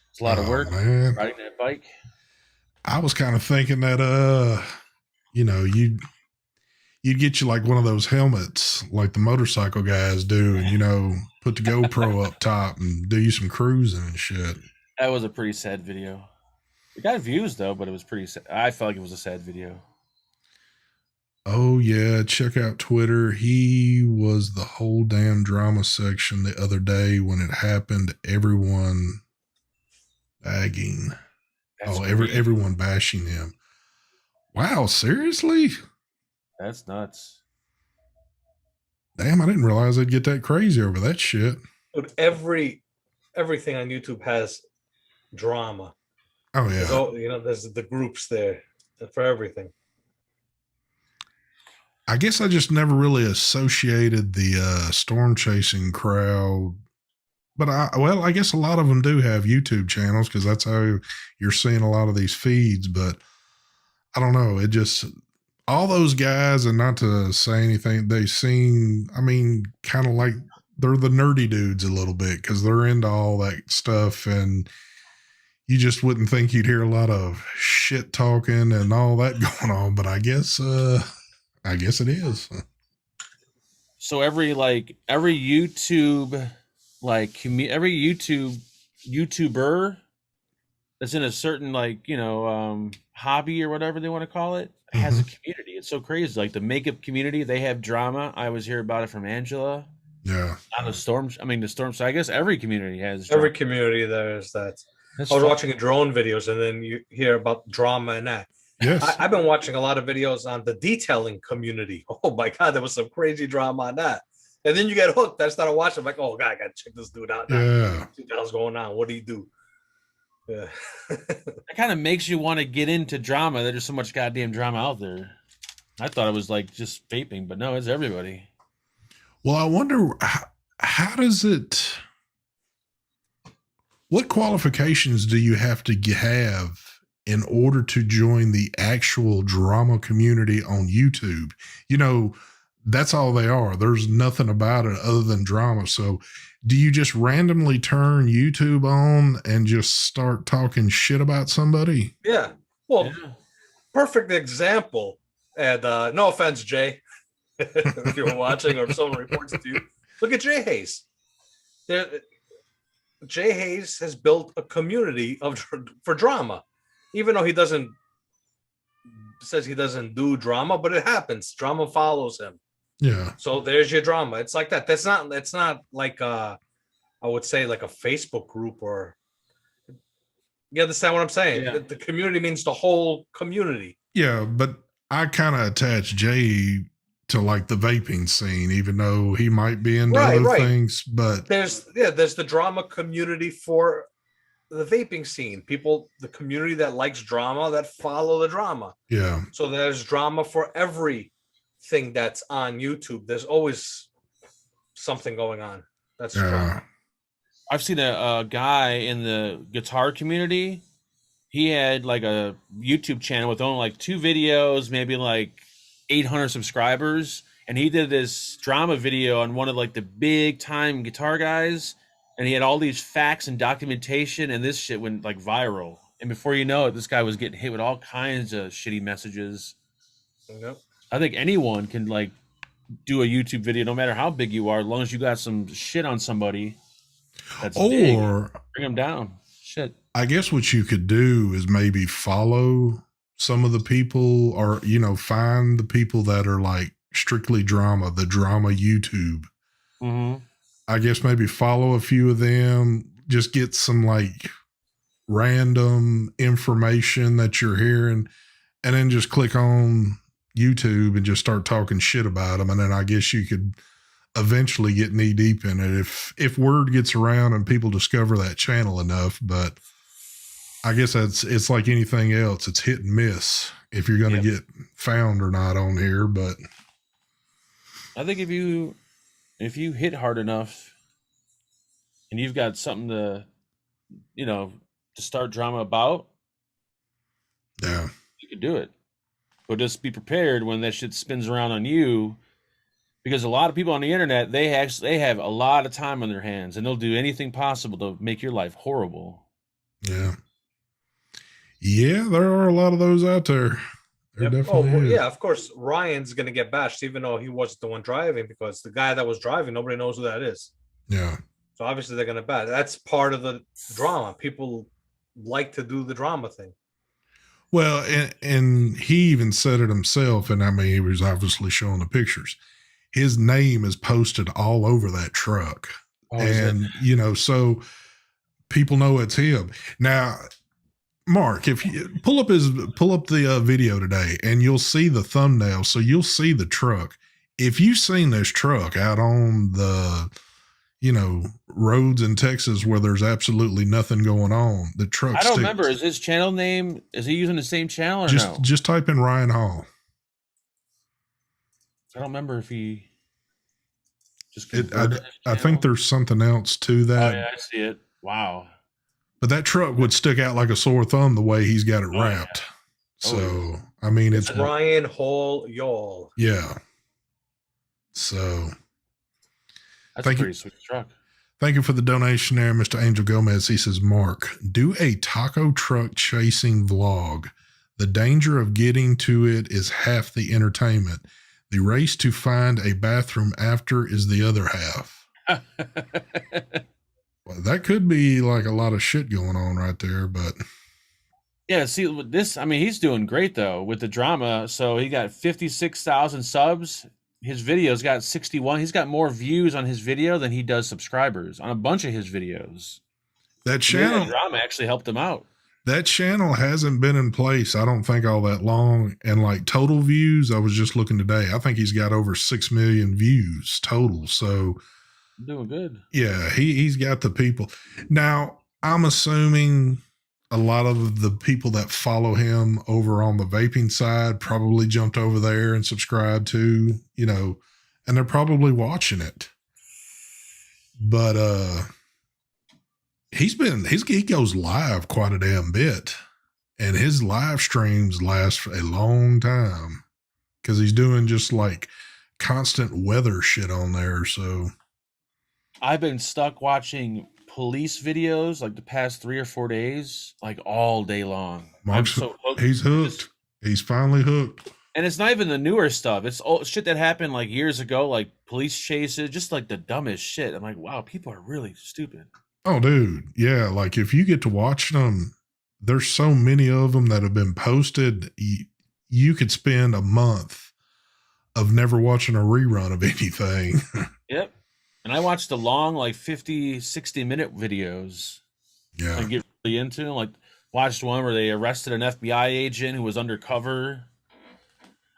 It's a lot of work riding that bike. I was kind of thinking that, you'd get you like one of those helmets like the motorcycle guys do and, put the GoPro up top and do you some cruising and shit. That was a pretty sad video. It got views though, but it was pretty sad. I felt like it was a sad video. Oh yeah. Check out Twitter. He was the whole damn drama section the other day when it happened. Everyone bagging. Everyone bashing him. Wow, seriously? That's nuts. Damn, I didn't realize they'd get that crazy over that shit. Dude, everything on YouTube has drama. Oh yeah. There's the groups there for everything. I guess I just never really associated the storm chasing crowd. But I guess a lot of them do have YouTube channels because that's how you're seeing a lot of these feeds. But I don't know. It just, all those guys, and not to say anything, they seem, kind of like they're the nerdy dudes a little bit because they're into all that stuff. And you just wouldn't think you'd hear a lot of shit talking and all that going on. But I guess it is. So every YouTube, every YouTuber that's in a certain hobby or whatever they want to call it has a community. It's so crazy. Like the makeup community, they have drama. I always hear about it from Angela. Yeah. On the storm. So I guess every community has drama. Every community there's that. I was watching drone videos and then you hear about drama and that. Yes. I've been watching a lot of videos on the detailing community. Oh my God, there was some crazy drama on that. And then you get hooked. I started watching. I'm like, oh God, I gotta check this dude out now. Yeah. See what's going on. What do you do? Yeah. It kind of makes you want to get into drama. There's so much goddamn drama out there. I thought it was like just vaping, but no, it's everybody. Well, I wonder how does it, what qualifications do you have to have in order to join the actual drama community on YouTube? That's all they are. There's nothing about it other than drama. So do you just randomly turn YouTube on and just start talking shit about somebody? Yeah. Well, perfect example. And no offense, Jay, if you're watching or if someone reports to you, look at Jay Hayes. Jay Hayes has built a community for drama, even though says he doesn't do drama, but it happens. Drama follows him. Yeah. So there's your drama. It's like that. That's not like I would say like a Facebook group or you understand what I'm saying? Yeah. The community means the whole community. Yeah, but I kind of attach Jay to like the vaping scene, even though he might be into other things. But there's the drama community for the vaping scene. People, the community that likes drama, that follow the drama. Yeah. So there's drama for everything that's on YouTube. There's always something going on. That's drama. I've seen a guy in the guitar community. He had like a YouTube channel with only like 2 videos, maybe like 800 subscribers, and he did this drama video on one of like the big time guitar guys, and he had all these facts and documentation, and this shit went like viral. And before you know it, this guy was getting hit with all kinds of shitty messages. Yep. I think anyone can like do a YouTube video, no matter how big you are, as long as you got some shit on somebody that's big, Or bring them down. Shit. I guess what you could do is maybe follow some of the people, or, you know, find the people that are like strictly drama, the drama YouTube. Mm-hmm. I guess maybe follow a few of them, just get some like random information that you're hearing, and then just click on YouTube and just start talking shit about them. And then I guess you could eventually get knee deep in it if word gets around and people discover that channel enough. But I guess it's like anything else. It's hit and miss if you're going to get found or not on here. But I think if you hit hard enough and you've got something to, you know, to start drama about, yeah, you can do it. But just be prepared when that shit spins around on you, because a lot of people on the internet, they have a lot of time on their hands, and they'll do anything possible to make your life horrible. Yeah. Yeah, there are a lot of those out there. There definitely is. Yeah, of course, Ryan's going to get bashed, even though he wasn't the one driving, because the guy that was driving, nobody knows who that is. Yeah. So obviously they're going to bash. That's part of the drama. People like to do the drama thing. Well, and he even said it himself, and I mean, he was obviously showing the pictures. His name is posted all over that truck. Oh, and, you know, so people know it's him. Now, Mark, if you pull up the video today, and you'll see the thumbnail, so you'll see the truck. If you've seen this truck out on the, you know, roads in Texas where there's absolutely nothing going on, the truck. I don't remember. Is his channel name? Is he using the same channel or no? Just type in Ryan Hall. I don't remember if he just. I think there's something else to that. Oh yeah, I see it. Wow. But that truck would stick out like a sore thumb the way he's got it wrapped. Yeah. So, I mean, it's Ryan Hall Y'all. Yeah. So, that's a pretty sweet truck. Thank you for the donation there, Mr. Angel Gomez. He says, Mark, do a taco truck chasing vlog. The danger of getting to it is half the entertainment. The race to find a bathroom after is the other half. Well, that could be like a lot of shit going on right there, but yeah, see with this, I mean, he's doing great though with the drama. So he got 56,000 subs. His video's got 61. He's got more views on his video than he does subscribers on a bunch of his videos. That channel, that drama actually helped him out. That channel hasn't been in place, I don't think, all that long. And like total views, I was just looking today, I think he's got over 6 million views total. So doing good. Yeah, he's got the people. Now, I'm assuming a lot of the people that follow him over on the vaping side probably jumped over there and subscribed to, you know, and they're probably watching it. But he goes live quite a damn bit, and his live streams last for a long time because he's doing just like constant weather shit on there. So I've been stuck watching police videos like the past 3 or 4 days, like all day long. Mark's, so hooked. He's hooked. He's finally hooked. And it's not even the newer stuff. It's old shit that happened like years ago, like police chases, just like the dumbest shit. I'm like, wow, people are really stupid. Oh, dude. Yeah. Like if you get to watch them, there's so many of them that have been posted. You could spend a month of never watching a rerun of anything. Yep. And I watched the long, like 50, 60-minute videos. Yeah. I get really into them. Like, watched one where they arrested an FBI agent who was undercover.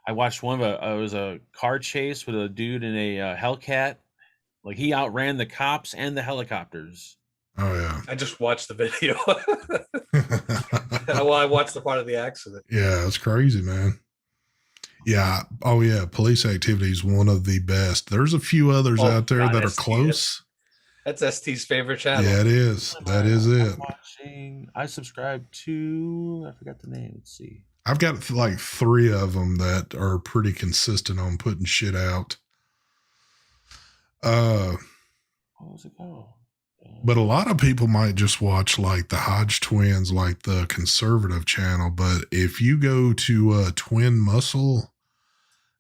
I watched one of it was a car chase with a dude in a Hellcat. Like, he outran the cops and the helicopters. Oh, yeah. I just watched the video. Well, I watched the part of the accident. Yeah, it's crazy, man. Yeah. Oh, yeah. Police activity is one of the best. There's a few others out there that are close. That's ST's favorite channel. Yeah, it is. That is it. I subscribe to. I forgot the name. Let's see. I've got like 3 of them that are pretty consistent on putting shit out. What was it called? But a lot of people might just watch like the Hodge twins, like the conservative channel. But if you go to Twin Muscle,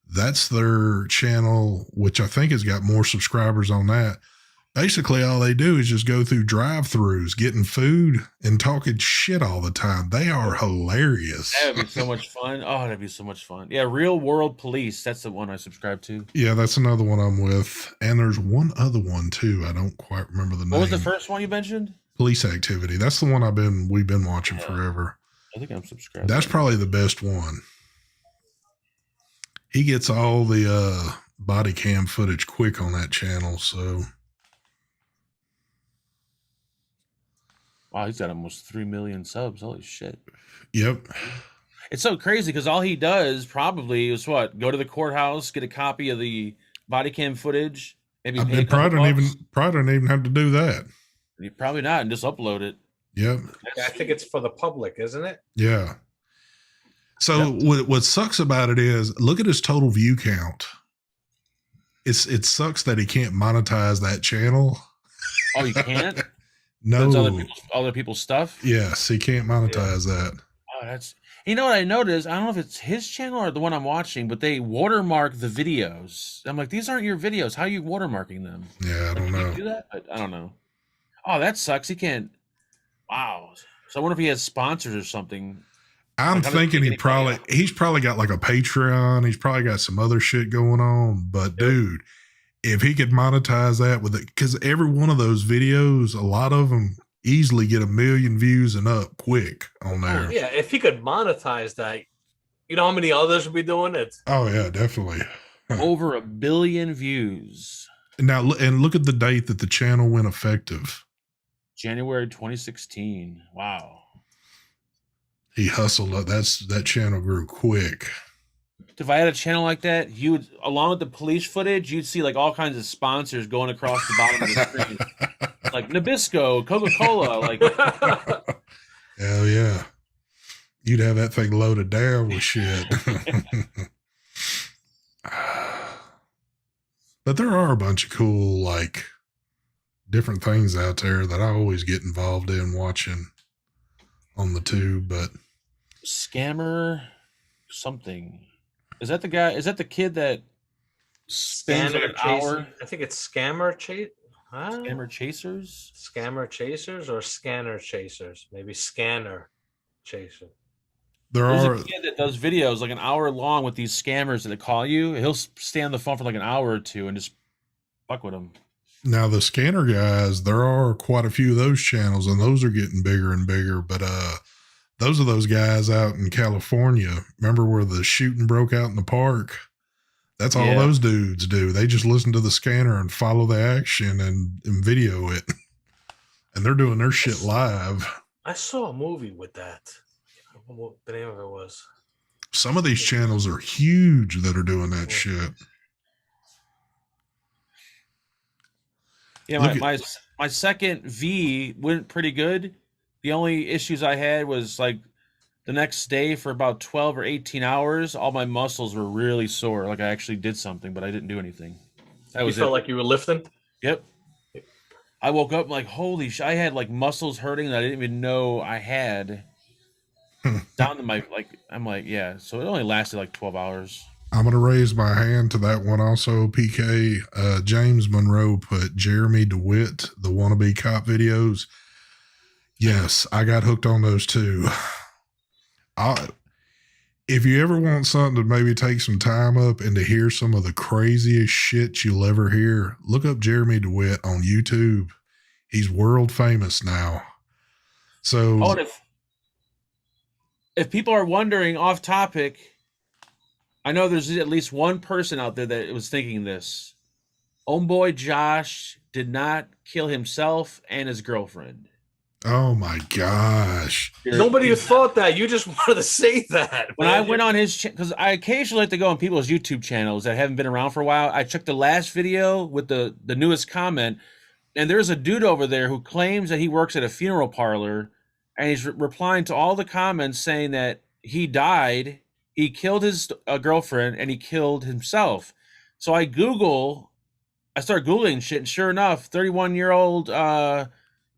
that's their channel, which I think has got more subscribers on that. Basically, all they do is just go through drive-thrus, getting food and talking shit all the time. They are hilarious. That would be so much fun. Oh, that'd be so much fun. Yeah, Real World Police. That's the one I subscribe to. Yeah, that's another one I'm with. And there's one other one too. I don't quite remember the name. What was the first one you mentioned? Police Activity. That's the one we've been watching forever. I think I'm subscribed. That's probably the best one. He gets all the body cam footage quick on that channel, so. Wow, he's got almost 3 million subs. Holy shit. Yep. It's so crazy because all he does probably is what? Go to the courthouse, get a copy of the body cam footage, maybe pay a couple bucks. Probably don't even have to do that. Probably not, and just upload it. Yep. Yeah, I think it's for the public, isn't it? Yeah. So what sucks about it is, look at his total view count. It sucks that he can't monetize that channel. Oh, you can't? No. That's other people's stuff? Yes, he can't monetize that. Oh, that's... You know what I noticed? I don't know if it's his channel or the one I'm watching, but they watermark the videos. I'm like, these aren't your videos. How are you watermarking them? Yeah, I don't know. Do that? I don't know. Oh, that sucks. He can't... Wow. So I wonder if he has sponsors or something. I'm thinking he's probably got like a Patreon. He's probably got some other shit going on. But dude, if he could monetize that with it, because every one of those videos, a lot of them easily get 1 million views and up quick on there. Oh, yeah, if he could monetize that, you know how many others would be doing it? Oh yeah, definitely. Over 1 billion views. Now, and look at the date that the channel went effective. January 2016. Wow. He hustled up. That channel grew quick. If I had a channel like that, you would, along with the police footage, you'd see like all kinds of sponsors going across the bottom of the screen, like Nabisco, Coca-Cola, like. Hell yeah, you'd have that thing loaded down with shit. But there are a bunch of cool, like, different things out there that I always get involved in watching on the tube. But Scammer something. Is that the guy? Is that the kid that spends like an hour? I think it's Scammer Chase. Huh? Scammer Chasers? Scammer Chasers or Scanner Chasers? Maybe Scanner Chaser. There's a kid that does videos like an hour long with these scammers that call you. He'll stay on the phone for like an hour or two and just fuck with them. Now the scanner guys, there are quite a few of those channels, and those are getting bigger and bigger. But those are those guys out in California. Remember where the shooting broke out in the park? That's all those dudes do. They just listen to the scanner and follow the action and video it. And they're doing their shit live. I saw a movie with that. I don't know what the name of it was. Some of these channels are huge that are doing that shit. Yeah, my second V went pretty good. The only issues I had was like the next day for about 12 or 18 hours, all my muscles were really sore. Like I actually did something, but I didn't do anything. That was you felt like you were lifting? Yep. I woke up like, holy shit, I had like muscles hurting that I didn't even know I had. Down to my, like, I'm like, yeah. So it only lasted like 12 hours. I'm going to raise my hand to that one also, PK. James Monroe put Jeremy DeWitt, the wannabe cop videos. Yes, I got hooked on those too. If you ever want something to maybe take some time up and to hear some of the craziest shit you'll ever hear, look up Jeremy DeWitt on YouTube. He's world famous now. So, and if people are wondering off topic, I know there's at least one person out there that was thinking this. Homeboy Josh did not kill himself and his girlfriend. Oh my gosh. Nobody thought that. You just wanted to say that. When I went on his because I occasionally like to go on people's YouTube channels that haven't been around for a while. I checked the last video with the newest comment. And there's a dude over there who claims that he works at a funeral parlor, and he's replying to all the comments saying that he died, he killed his girlfriend, and he killed himself. So I start Googling shit, and sure enough, 31-year-old,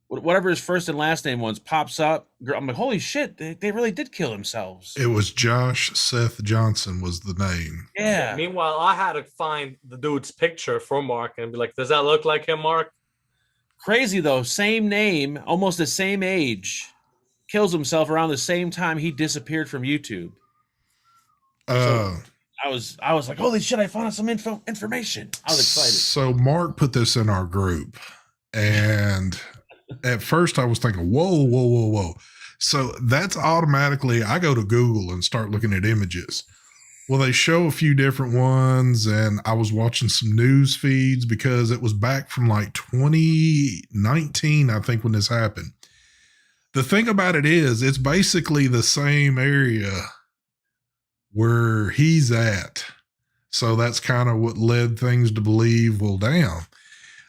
whatever his first and last name was, pops up. I'm like, holy shit, they really did kill themselves. It was Josh Seth Johnson was the name. Yeah. Meanwhile, I had to find the dude's picture for Mark and be like, does that look like him, Mark? Crazy though, same name, almost the same age, kills himself around the same time he disappeared from YouTube. So I was like, holy shit, I found out some information. I was excited. So Mark put this in our group, and at first I was thinking, whoa. So that's automatically, I go to Google and start looking at images. Well, they show a few different ones, and I was watching some news feeds because it was back from like 2019, I think, when this happened. The thing about it is, it's basically the same area where he's at. So that's kind of what led things to believe, well, damn.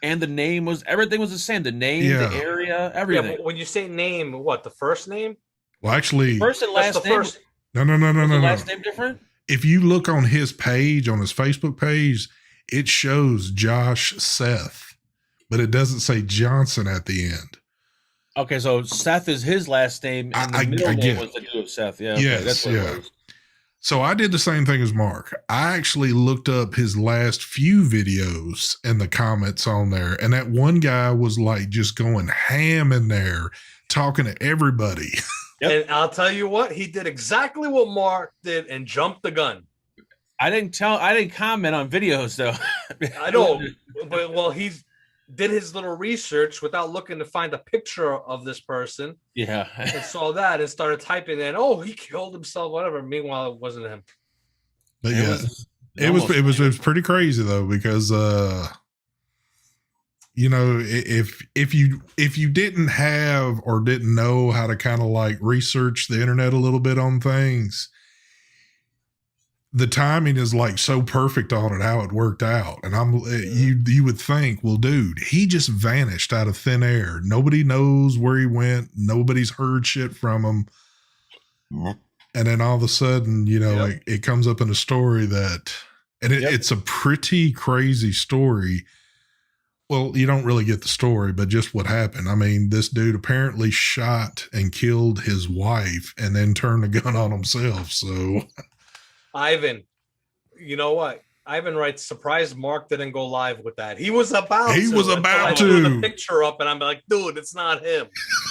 And the name everything was the same. The name, the area, everything. Yeah, but when you say name, what, the first name? Well, actually, First and last name. No. Last name different? If you look on his page, on his Facebook page, it shows Josh Seth, but it doesn't say Johnson at the end. Okay, so Seth is his last name, and the middle name was the dude of Seth. Yeah, okay, yes, that's what it was. So I did the same thing as Mark. I actually looked up his last few videos and the comments on there, and that one guy was like just going ham in there, talking to everybody. Yep. And I'll tell you what, he did exactly what Mark did and jumped the gun. I didn't comment on videos though. I know, but well, he did his little research without looking to find a picture of this person. Yeah. And saw that and started typing in, oh, he killed himself, whatever. Meanwhile, it wasn't him. But yeah, it was pretty crazy though, because you know, if you didn't have or didn't know how to kind of like research the internet a little bit on things, the timing is like so perfect on it, how it worked out. And you would think, well, dude, he just vanished out of thin air. Nobody knows where he went. Nobody's heard shit from him. And then all of a sudden, you know, like it comes up in a story that, and it's a pretty crazy story. Well, you don't really get the story, but just what happened. I mean, this dude apparently shot and killed his wife and then turned the gun on himself. So, Ivan, you know what? Ivan writes, surprised Mark didn't go live with that. He was about to. I threw the picture up and I'm like, dude, it's not him.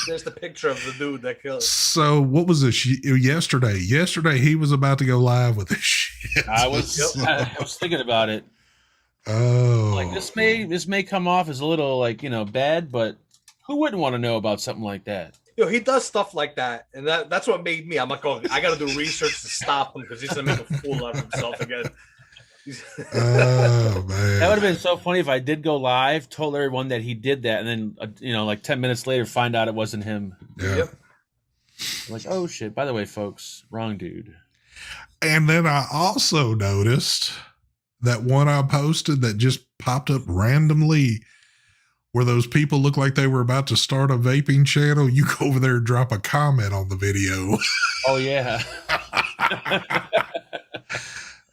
There's the picture of the dude that killed. So what was this? Yesterday he was about to go live with this shit. I was thinking about it. Oh, like this may come off as a little like, you know, bad, but who wouldn't want to know about something like that? He does stuff like that, and that's what made me. I'm like, oh, I got to do research to stop him because he's gonna make a fool out of himself again. Oh man, that would have been so funny if I did go live, told everyone that he did that, and then you know, like 10 minutes later, find out it wasn't him. Yeah. Yep. I'm like, oh shit! By the way, folks, wrong dude. And then I also noticed that one I posted that just popped up randomly, where those people look like they were about to start a vaping channel. You go over there and drop a comment on the video. Oh yeah.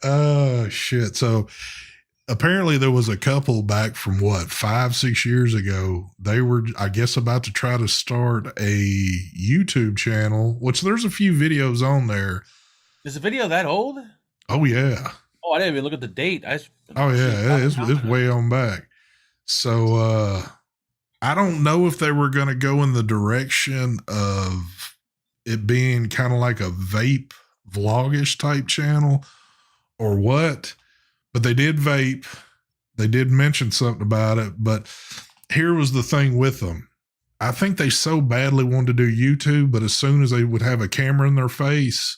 Oh shit. So apparently there was a couple back from 5-6 years ago. They were, I guess, about to try to start a YouTube channel, which there's a few videos on there. Is the video that old? Oh yeah. Oh, I didn't even look at the date. It's way on back. So I don't know if they were going to go in the direction of it being kind of like a vape vlogish type channel or what, but they did vape. They did mention something about it, but here was the thing with them. I think they so badly wanted to do YouTube, but as soon as they would have a camera in their face,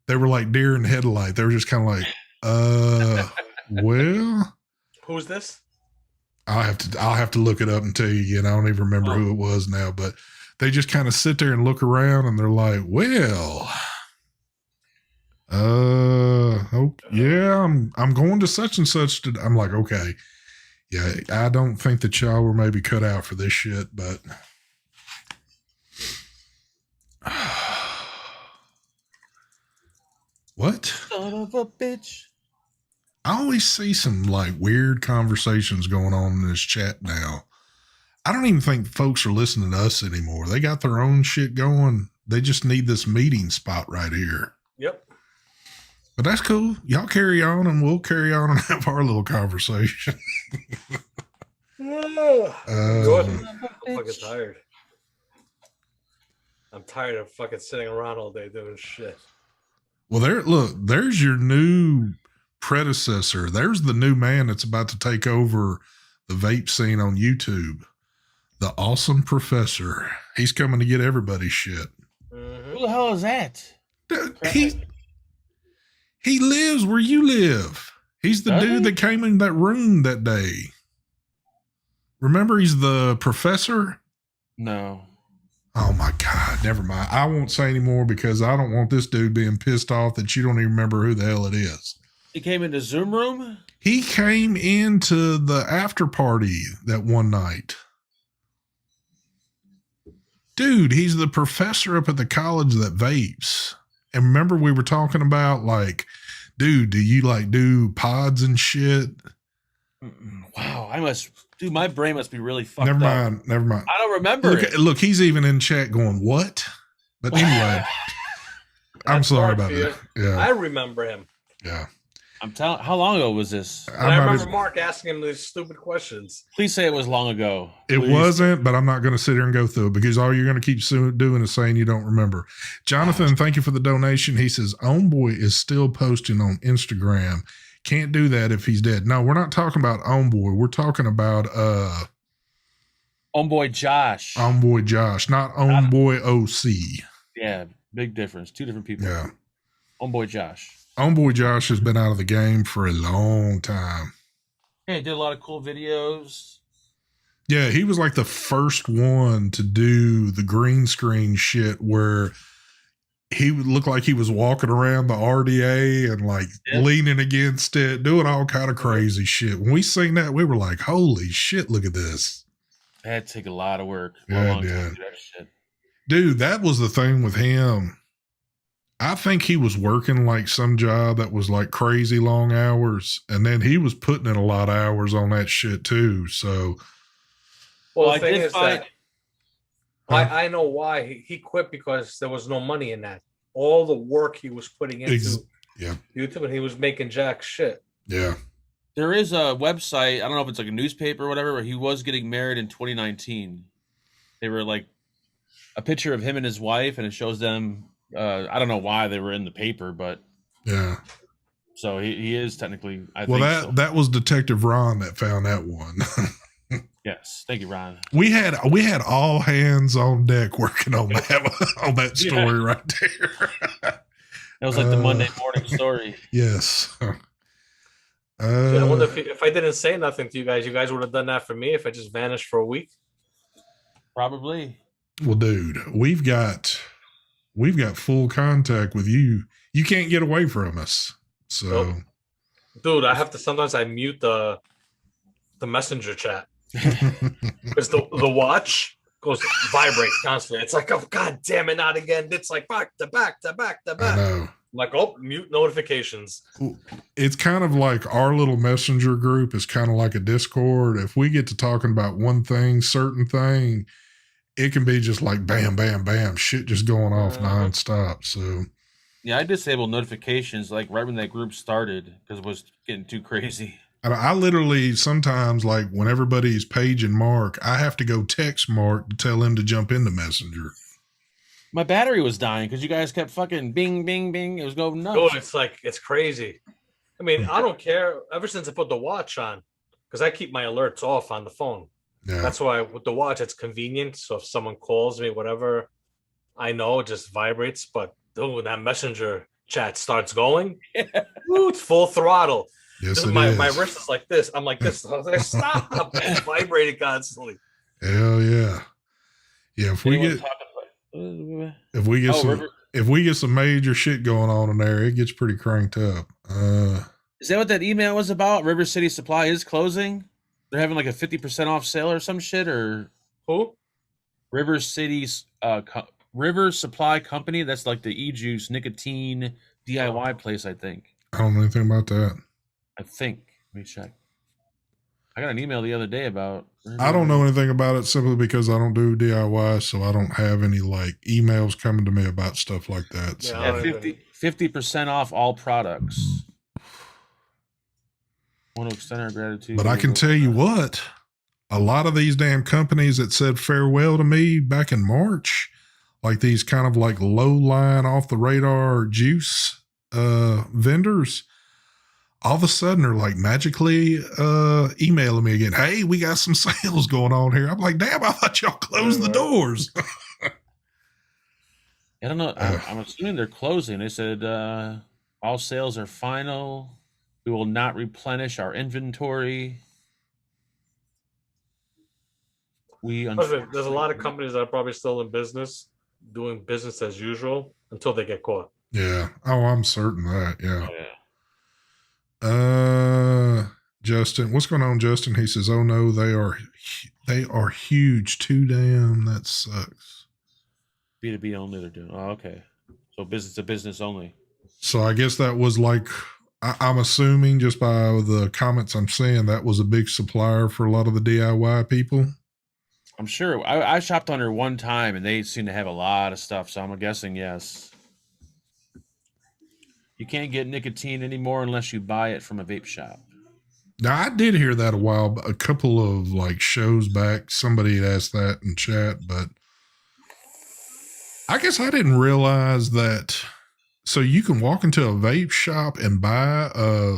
they were like deer in headlight. They were just kind of like, well, who's this? I'll have to look it up and tell you. I don't even remember who it was now, but they just kind of sit there and look around and they're like, well, oh, yeah, I'm going to such and such. I'm like, okay, Yeah, I don't think that y'all were maybe cut out for this shit, but what? Son of a bitch. I always see some like weird conversations going on in this chat now. I don't even think folks are listening to us anymore. They got their own shit going. They just need this meeting spot right here. Yep. But that's cool. Y'all carry on and we'll carry on and have our little conversation. Good. I'm fucking tired. I'm tired of fucking sitting around all day doing shit. Well, there's your new predecessor. There's the new man that's about to take over the vape scene on YouTube. The awesome professor. He's coming to get everybody's shit. Mm-hmm. Who the hell is that? He lives where you live. He's the dude that came in that room that day. Remember, he's the professor? No. Oh my God, never mind. I won't say anymore because I don't want this dude being pissed off that you don't even remember who the hell it is. He came into Zoom room? He came into the after party that one night. Dude, he's the professor up at the college that vapes. And remember we were talking about like, dude, do you like do pods and shit? Wow, my brain must be really fucked Never up. mind. I don't remember Look, he's even in chat going, what? But anyway, I'm sorry about that. Yeah. I remember him. Yeah. I'm telling. How long ago was this? I remember Mark asking him these stupid questions. Please say it was long ago. It Please. wasn't, but I'm not going to sit here and go through it because all you're going to keep doing is saying you don't remember. Jonathan, thank you for the donation. He says, Homeboy is still posting on Instagram. Can't do that if he's dead. No, we're not talking about Homeboy. We're talking about Homeboy Josh. Homeboy Josh, not Homeboy OC. Yeah, big difference. Two different people. Yeah. Homeboy Josh. Homeboy Josh has been out of the game for a long time. Yeah, he did a lot of cool videos. Yeah, he was like the first one to do the green screen shit where he would look like he was walking around the RDA and like leaning against it, doing all kind of crazy shit. When we seen that, we were like, holy shit, look at this. It had to take a lot of work. Yeah, Long time to do that shit. Dude, that was the thing with him. I think he was working like some job that was like crazy long hours. And then he was putting in a lot of hours on that shit too. So. Well, the thing is that I know why he quit, because there was no money in that. All the work he was putting into YouTube, and he was making jack shit. Yeah. There is a website, I don't know if it's like a newspaper or whatever, where he was getting married in 2019. They were like a picture of him and his wife, and it shows them. I don't know why they were in the paper, but yeah. So he is technically. That was Detective Ron that found that one. Yes, thank you, Ron. We had all hands on deck working on that story right there. That was like the Monday morning story. Yes. I wonder if I didn't say nothing to you guys would have done that for me if I just vanished for a week. Probably. Well, dude, we've got full contact with you. You can't get away from us. So, nope. Dude, I have to sometimes I mute the messenger chat. Because the watch vibrates constantly. It's like, oh god damn it, not again. It's like back to back to back to back. I know. Like, oh, mute notifications. It's kind of like our little messenger group is kind of like a Discord. If we get to talking about one thing, certain thing, it can be just like bam, bam, bam, shit just going off nonstop. So yeah, I disabled notifications like right when that group started because it was getting too crazy. I literally sometimes, like when everybody's paging Mark, I have to go text Mark to tell him to jump into Messenger. My battery was dying because you guys kept fucking bing, bing, bing. It was going nuts. Oh, it's crazy. I mean, I don't care. Ever since I put the watch on, because I keep my alerts off on the phone. Yeah. That's why with the watch, it's convenient. So if someone calls me, whatever, I know it just vibrates. But dude, when that messenger chat starts going, woo, it's full throttle. Yes, my wrist is like this. I'm like this. I was like, stop. It's vibrating constantly. Hell yeah. Yeah, if we get some major shit going on in there, it gets pretty cranked up. Is that what that email was about? River City Supply is closing? They're having like a 50% off sale or some shit, or Who? River City's River Supply Company. That's like the e-juice nicotine DIY place, I think. I don't know anything about that. I think. Let me check. I got an email the other day about. I don't know anything about it simply because I don't do DIY, so I don't have any like emails coming to me about stuff like that. So. Yeah, Yeah, 50% off all products. Want to extend our gratitude. But I can tell you what, a lot of these damn companies that said farewell to me back in March, like these kind of like low line off the radar juice vendors, all of a sudden are like magically emailing me again. Hey, we got some sales going on here. I'm like, damn, I thought y'all closed the doors. I don't know. I'm assuming they're closing. They said all sales are final. We will not replenish our inventory. There's a lot of companies that are probably still in business, doing business as usual until they get caught. Yeah. Oh, I'm certain of that. Yeah. Justin, what's going on, Justin? He says, "Oh no, they are huge. Too damn. That sucks." B2B only. They're doing. Oh, okay. So business to business only. So I guess that was like, I'm assuming just by the comments I'm seeing, that was a big supplier for a lot of the DIY people. I'm sure. I shopped on her one time, and they seem to have a lot of stuff. So I'm guessing yes. You can't get nicotine anymore unless you buy it from a vape shop. Now, I did hear that a couple of like shows back. Somebody had asked that in chat, but I guess I didn't realize that. So you can walk into a vape shop and buy a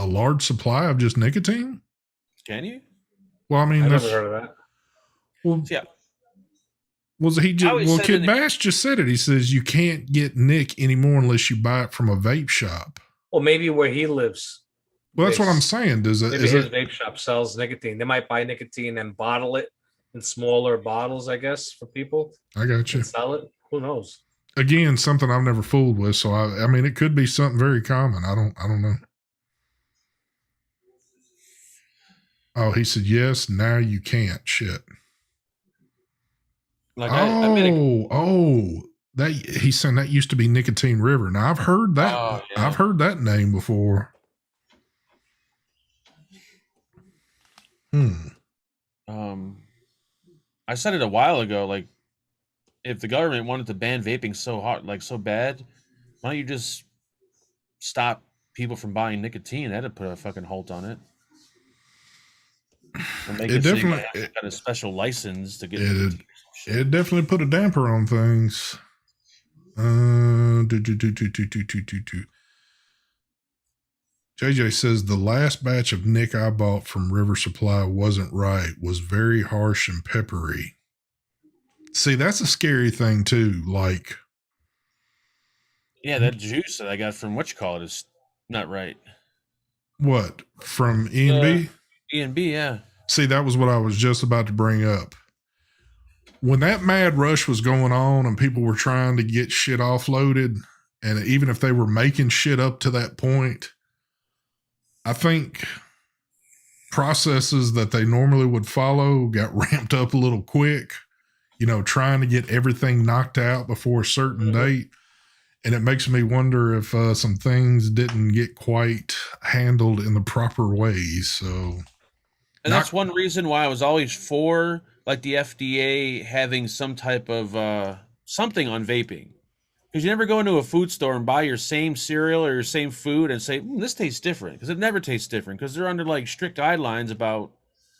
large supply of just nicotine? Can you? Well, I mean, I never heard of that. Well, yeah. Was he just? Well, Kid Bash just said it. He says you can't get Nick anymore unless you buy it from a vape shop. Well, maybe where he lives. Well, that's what I'm saying. Does it? Maybe his vape shop sells nicotine. They might buy nicotine and bottle it in smaller bottles, I guess, for people. I got you. And sell it. Who knows? Again, something I've never fooled with. So I mean, it could be something very common. I don't know. Oh, he said yes. Now you can't. Shit. Like that he's saying that used to be Nicotine River. Now I've heard that. Oh, yeah. I've heard that name before. I said it a while ago. Like, if the government wanted to ban vaping so hard, like so bad, why don't you just stop people from buying nicotine? That'd put a fucking halt on it. And make it definitely so got a special license to get it. It definitely put a damper on things. JJ says the last batch of Nick I bought from River Supply wasn't right. Was very harsh and peppery. See, that's a scary thing too. Like, yeah, that juice that I got from whatchamacallit is not right. What from E&B? E&B, yeah. See, that was what I was just about to bring up. When that mad rush was going on and people were trying to get shit offloaded, and even if they were making shit up to that point, I think processes that they normally would follow got ramped up a little quick, trying to get everything knocked out before a certain date. And it makes me wonder if some things didn't get quite handled in the proper ways. So, and that's one reason why I was always for like the FDA having some type of something on vaping. Because you never go into a food store and buy your same cereal or your same food and say, this tastes different. Because it never tastes different. Because they're under like strict guidelines about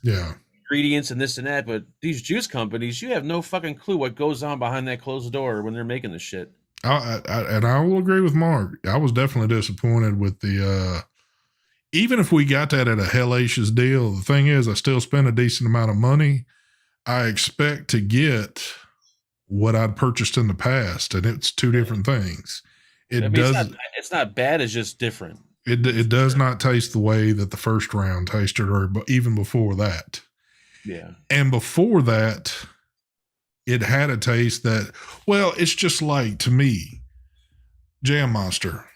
ingredients and this and that. But these juice companies, you have no fucking clue what goes on behind that closed door when they're making this shit. And I will agree with Mark. I was definitely disappointed with the, even if we got that at a hellacious deal, the thing is I still spent a decent amount of money. I expect to get what I'd purchased in the past, and it's two different things. It's not bad. It's just different. It does not taste the way that the first round tasted, or even before that. Yeah. And before that, it had a taste that, well, it's just like, to me, Jam Monster.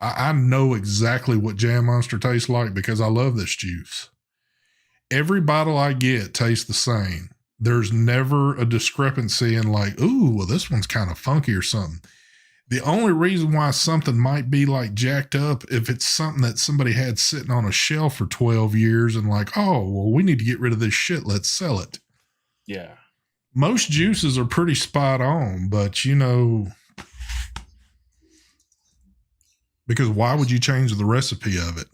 I know exactly what Jam Monster tastes like because I love this juice. every bottle I get tastes the same. There's never a discrepancy in like, ooh, well, this one's kind of funky or something. The only reason why something might be like jacked up if it's something that somebody had sitting on a shelf for 12 years and like, oh, well, we need to get rid of this shit. Let's sell it. Yeah. Most juices are pretty spot on, but you know, because why would you change the recipe of it?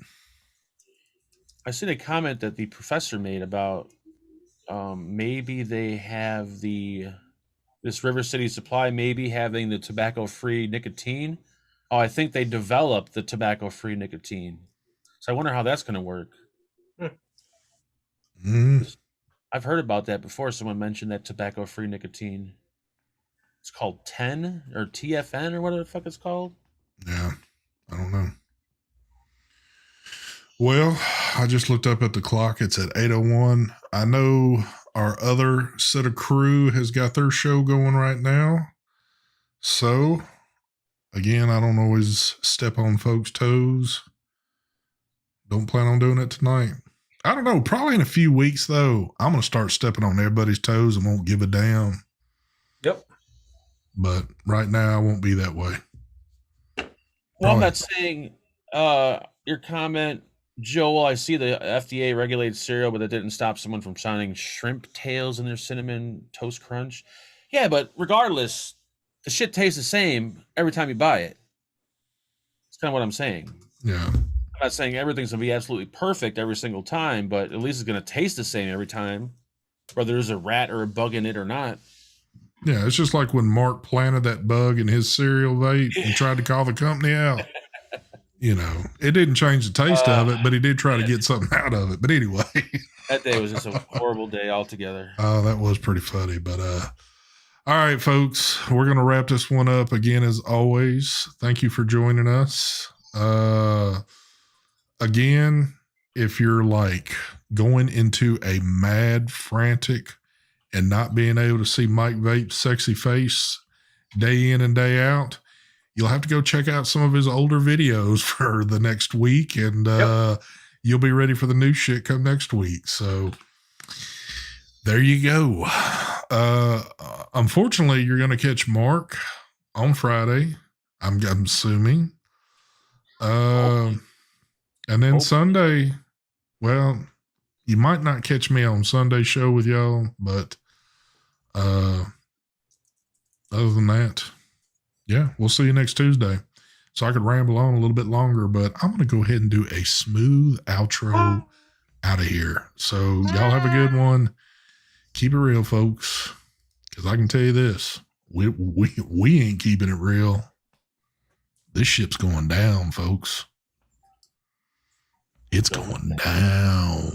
I seen a comment that the professor made about maybe they have this River City Supply maybe having the tobacco-free nicotine. Oh, I think they developed the tobacco-free nicotine. So I wonder how that's going to work. I've heard about that before. Someone mentioned that tobacco-free nicotine. It's called 10 or TFN or whatever the fuck it's called. Yeah, I don't know. Well, I just looked up at the clock. It's at 8:01. I know our other set of crew has got their show going right now. So, again, I don't always step on folks' toes. Don't plan on doing it tonight. I don't know. Probably in a few weeks, though, I'm going to start stepping on everybody's toes and won't give a damn. Yep. But right now, I won't be that way. Well, I'm not saying your comment, Joel, I see the FDA regulated cereal, but it didn't stop someone from shining shrimp tails in their cinnamon toast crunch. Yeah, but regardless, the shit tastes the same every time you buy it. That's kind of what I'm saying. Yeah. I'm not saying everything's going to be absolutely perfect every single time, but at least it's going to taste the same every time, whether there's a rat or a bug in it or not. Yeah, it's just like when Mark planted that bug in his cereal vape and tried to call the company out. You know, it didn't change the taste of it, but he did try to get something out of it. But anyway. That day was just a horrible day altogether. Oh, that was pretty funny. But all right, folks, we're going to wrap this one up again as always. Thank you for joining us. Again, if you're like going into a mad frantic and not being able to see Mike Vape's sexy face day in and day out, you'll have to go check out some of his older videos for the next week, and you'll be ready for the new shit come next week. So there you go. Unfortunately, you're going to catch Mark on Friday, I'm assuming. And then Sunday, well, you might not catch me on Sunday show with y'all, but other than that, yeah, we'll see you next Tuesday. So I could ramble on a little bit longer, but I'm going to go ahead and do a smooth outro out of here. So y'all have a good one. Keep it real, folks. Because I can tell you this, we ain't keeping it real. This ship's going down, folks. It's going down.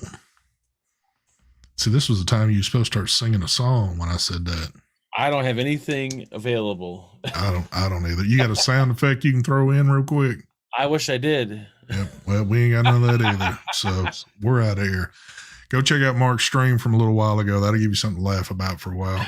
See, this was the time you were supposed to start singing a song when I said that. I don't have anything available. I don't either. You got a sound effect you can throw in real quick? I wish I did. Yep. Well, we ain't got none of that either. So we're out of here. Go check out Mark's stream from a little while ago. That'll give you something to laugh about for a while.